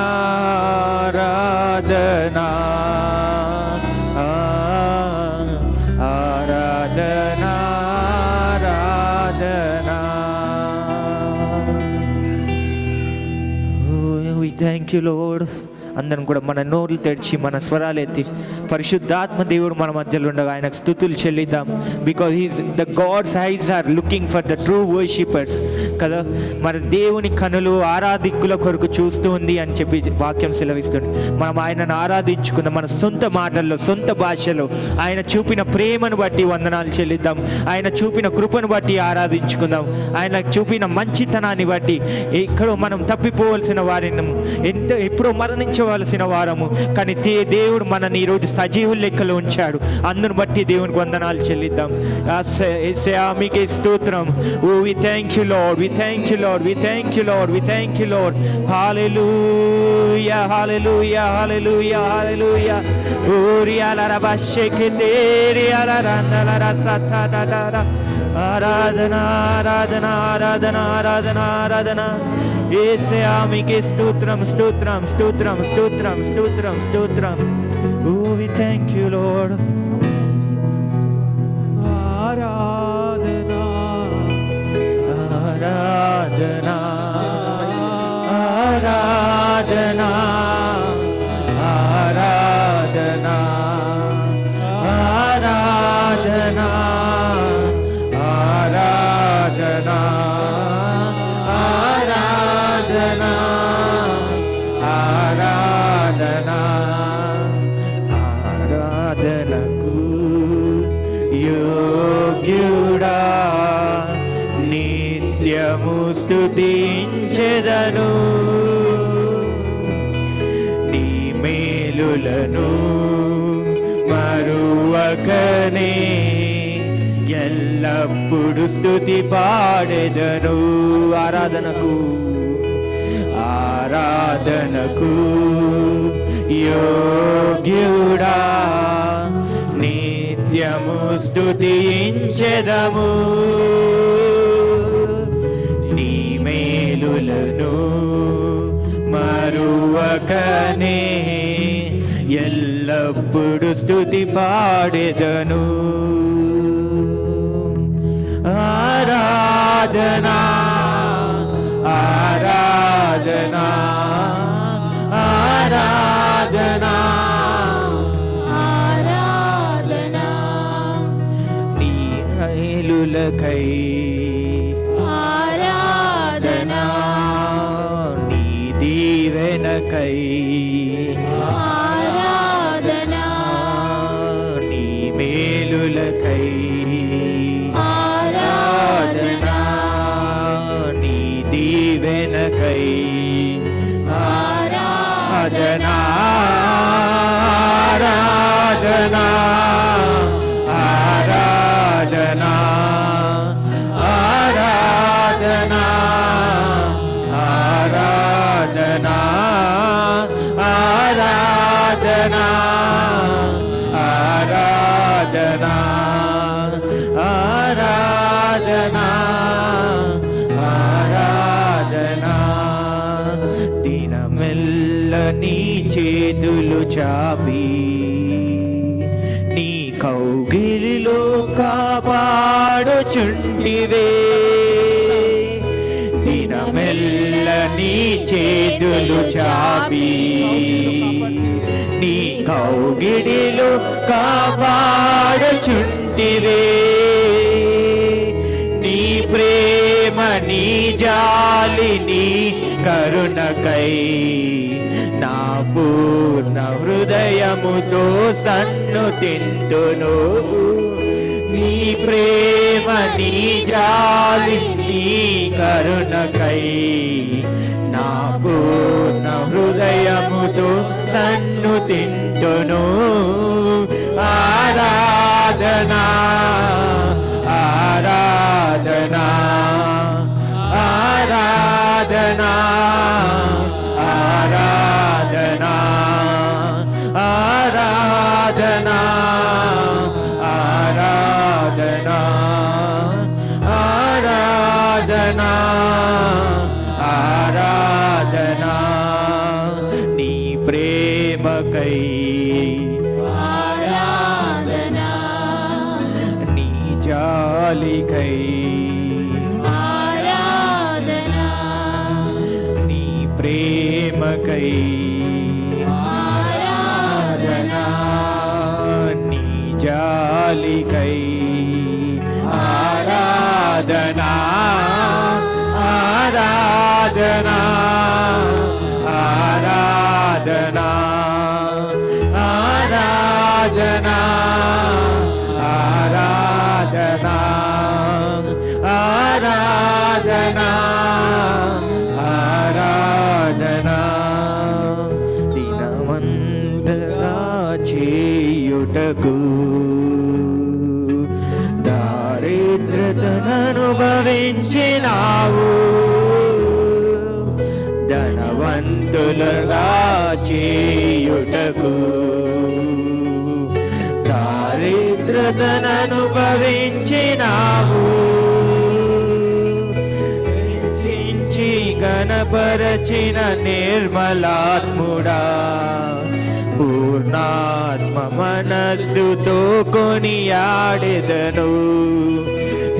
ఆరాధన ఆరాధన ఆరాధన. We thank you, Lord. అందరం కూడా మన నోర్లు తెరిచి మన స్వరాలు ఎత్తి పరిశుద్ధాత్మ దేవుడు మన మధ్యలో ఉండగా ఆయనకు స్తుతులు చెల్లిద్దాం. Because his the God's eyes are looking for the true worshippers కదా. మన దేవుని కనులు ఆరాధికుల కొరకు చూస్తూ ఉంది అని చెప్పి వాక్యం సెలవిస్తుంది. మనం ఆయనను ఆరాధించుకుందాం, మన సొంత మాటల్లో సొంత భాషలో ఆయన చూపిన ప్రేమను బట్టి వందనాలు చెల్లిద్దాం, ఆయన చూపిన కృపను బట్టి ఆరాధించుకుందాం, ఆయన చూపిన మంచితనాన్ని బట్టి. ఎక్కడో మనం తప్పిపోవలసిన వారిని ఎప్పుడో మరణించవలసిన వారము, కానీ దేవుడు మనని ఈరోజు సజీవుల లెక్కలో ఉంచాడు. అందును బట్టి దేవునికి వందనాలు చెల్లిద్దాం. మీకే స్తోత్రం. We thank you Lord, we thank you Lord, we thank you Lord, we thank you Lord. Hallelujah hallelujah hallelujah hallelujah. ఓరియాలరా బషెకెతేరియాలరందలరా సతదదర. ఆరాధన ఆరాధన ఆరాధన ఆరాధన ఆరాధన. యేసయ్యా మీకే స్తోత్రం స్తోత్రం స్తోత్రం స్తోత్రం స్తోత్రం స్తోత్రం. Oh, we thank you, Lord. ఆరాధన ఆరాధన ఆరాధన ఆరాధన ఆరాధన ఆరాధన ఆరాధన ఆరాధన ఆరాధనకు యోగ్యుడా నిత్యము స్తుతించెదను, నీ మేలులను మరువకనే ఎల్లప్పుడు స్తుతి పాడెదను. ఆరాధనకు ఆరాధనకు యోగ్యుడా నిత్యము స్తుతించెదము, నీ మేలులను మరువకనే ఎల్లప్పుడు స్తుతి పాడెదను. ఆరాధన ఆరాధన ఆరాధన ఆరాధన. నీ మేలులకై ఆరాధన నీ దీవెనకై ఆరాధన నీ మేలులకై ఆరాధన నీ దీవెనకై ఆరాధన ఆరాధన ఆరాధన ఆరాధన ఆరాధన ఆరాధన ఆరాధన ఆరాధన ఆరాధన. దినమెల్ల నీ చేతులు చాపి నీ కౌగిలిలో కాపాడుచుంటివే, దినమెల్ల నీ చేతులు చాపి నీ కౌగిడిలో కాపాడుచుంటివే. నీ ప్రేమ నీ జాలి నీ కరుణకై నా పూర్ణ హృదయముతో సన్నుతింతును. నీ ప్రేమ నీ జాలి నీ కరుణకై నా పూర్ణ హృదయముతో సన్నుతింతును. ఆరాధనా ఆరాధనా ఆరాధనా ఆరాధనా ఆరాధనా ఆరాధనా ఆరాధనా ఆరాధనా నీ ప్రేమకై ఆరాధనా నీ జాలికై ఆరాధనా నీ ప్రేమకై ఆరాధనా నీ జాలికై ఆరాధనా ఆరాధనా ఆరాధనా ఆరాధనా ఆరాధనా ఆరాధనా ఆరాధనా దినమంతగా చేయుటకు దారిద్రతననుభవించినావు. ధనవంతులుగా చేయుటకు దారిద్రతననుభవించినావు. హింసించి గణపరచిన నిర్మలాత్ముడా పూర్ణాత్మ మనస్సుతో కొనియాడెదను.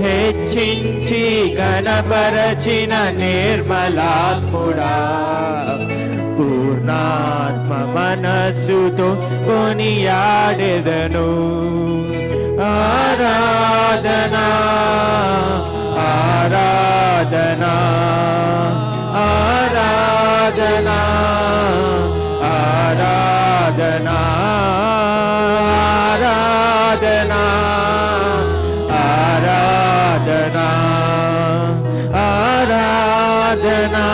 హెచ్చించి గణపరచిన నిర్మలాత్ముడా పూర్ణాత్మ మనస్సుతో కొనియాడెదను. ఆరాధనా ఆరాధనా ఆరాధనా ఆరాధనా ఆరాధనా ఆరాధనా ఆరాధనా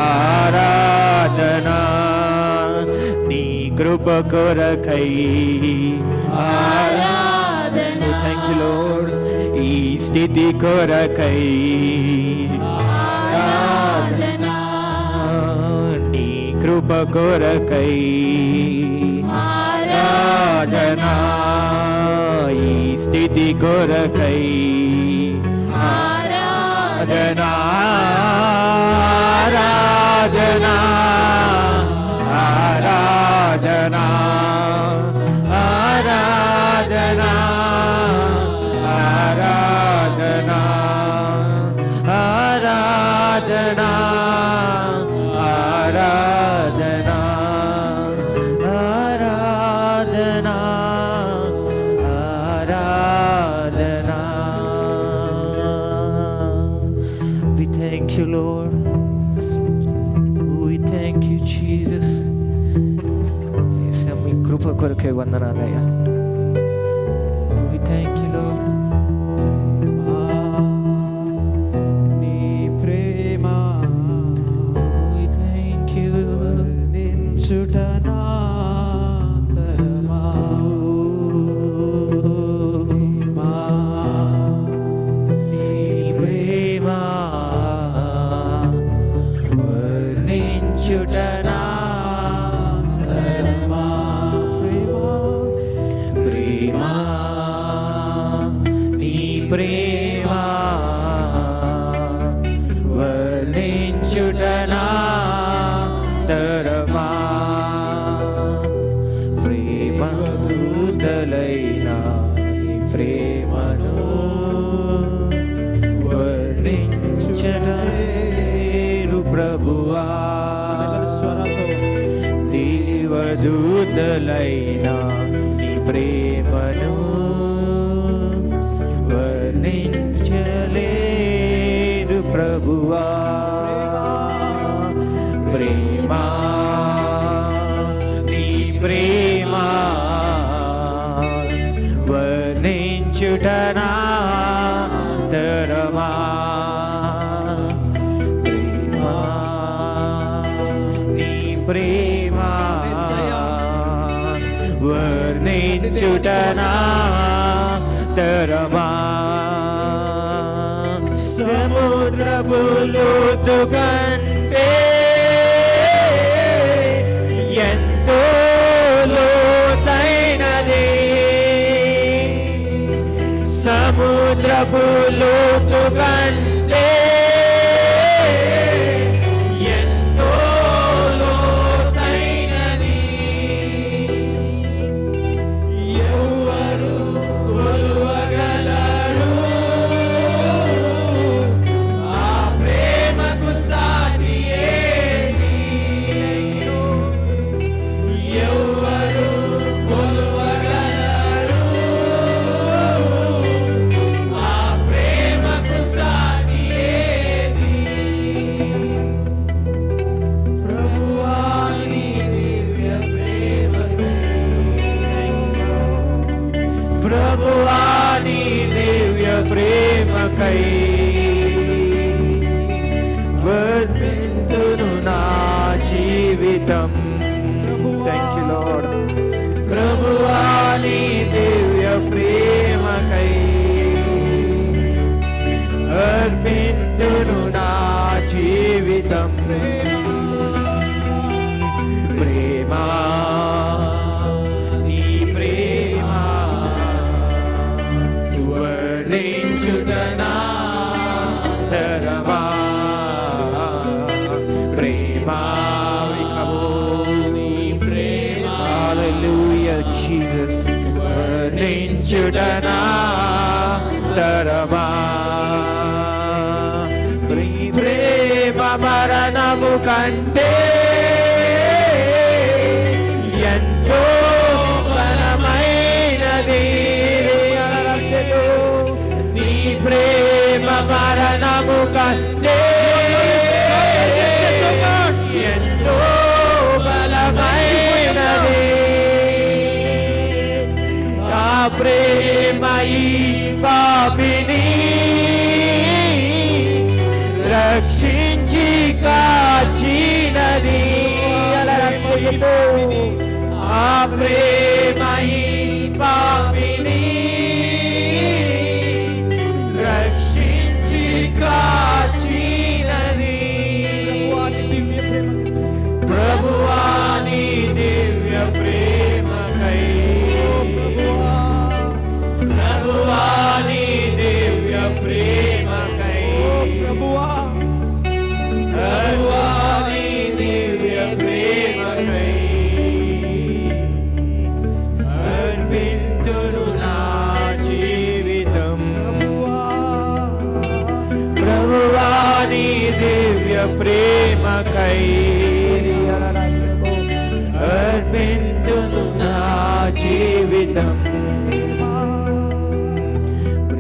ఆరాధనా నీ కృప కొరకై ఆరాధనా థ్యాంక్ యూ లార్డ్. ఈ స్థితి కొరకై ఆరాధనా నీ కృప కొరకై ఆరాధనా ఈ స్థితి కొరకై ఆరాధనా ఆరాధనా ఆరాధనా ఆరాధనా ఆరాధనా ఆరాధనా ఆరాధనా ఆరాధనా ఆరాధనా. We thank you, Lord. We thank you, Jesus. యేసయ్య, మీ కృప కొరకే వందనాలయ్యా. We thank you, Lord. నీ ప్రేమ We thank you. నించుట నా తరమా. నీ ప్రేమ వర్ణించుట నా తరమా. ప్రేమ నీ ప్రేమ వర్ణించుట నా తరమా. ప్రేమ దూతలైన నీ ప్రేమను వర్ణించలేరు ప్రభువా. స్వరతో దేవ దేవదూతలైనా నీ ప్రేమను వర్ణించలేరు ప్రభువా. ప్రేమా నీ ప్రేమా వర్ణించుటనా తరమా. ప్రేమా నీ ప్రేమా వర్ణించుటనా తరమా. సముద్రపు లోతు కంటే ఎంతో లోతైనది, సముద్రపు లోతు కంటే ఎంతో లోతైనది. ఎవరు కొలువగలరు ఆ ప్రేమకు సాటి ఏది? ఎవరు కొలువగలరు ఆ ప్రేమకు సాటి ఏది? ప్రభువా నీ దివ్య ప్రేమకై, ప్రభువా నీ దివ్య ప్రేమకై వర్ణింతును నా జీవితం. Thank you lord. ప్రభువా నీ దివ్య ప్రేమకై అర్పింతును నా జీవితం. ప్రేమా నీ ప్రేమా వర్ణించుటనా తరమా. ప్రేమా నీ ప్రేమా హల్లెలూయా జీసస్ వర్ణించుటనా తరమా. ప్రేమ మరణము కంటే ఎంతో బలమైనది. నీ ప్రేమ మరణము కంటే ఎంతో బలమైనది. ఆ ప్రేమ ఈ పాపిని రక్షించి కాచినది. ఆ ప్రేమ ఈ పాపిని రక్షించి కాచినది. ప్రభువా నీ దివ్య ప్రేమకై, ప్రభువా నీ దివ్య ప్రేమకై, ప్రభువా నీ దివ్య ప్రేమకై అర్పింతును నా జీవితం. ప్రభువా నీ దివ్య ప్రేమకై అర్పింతును నా జీవితం.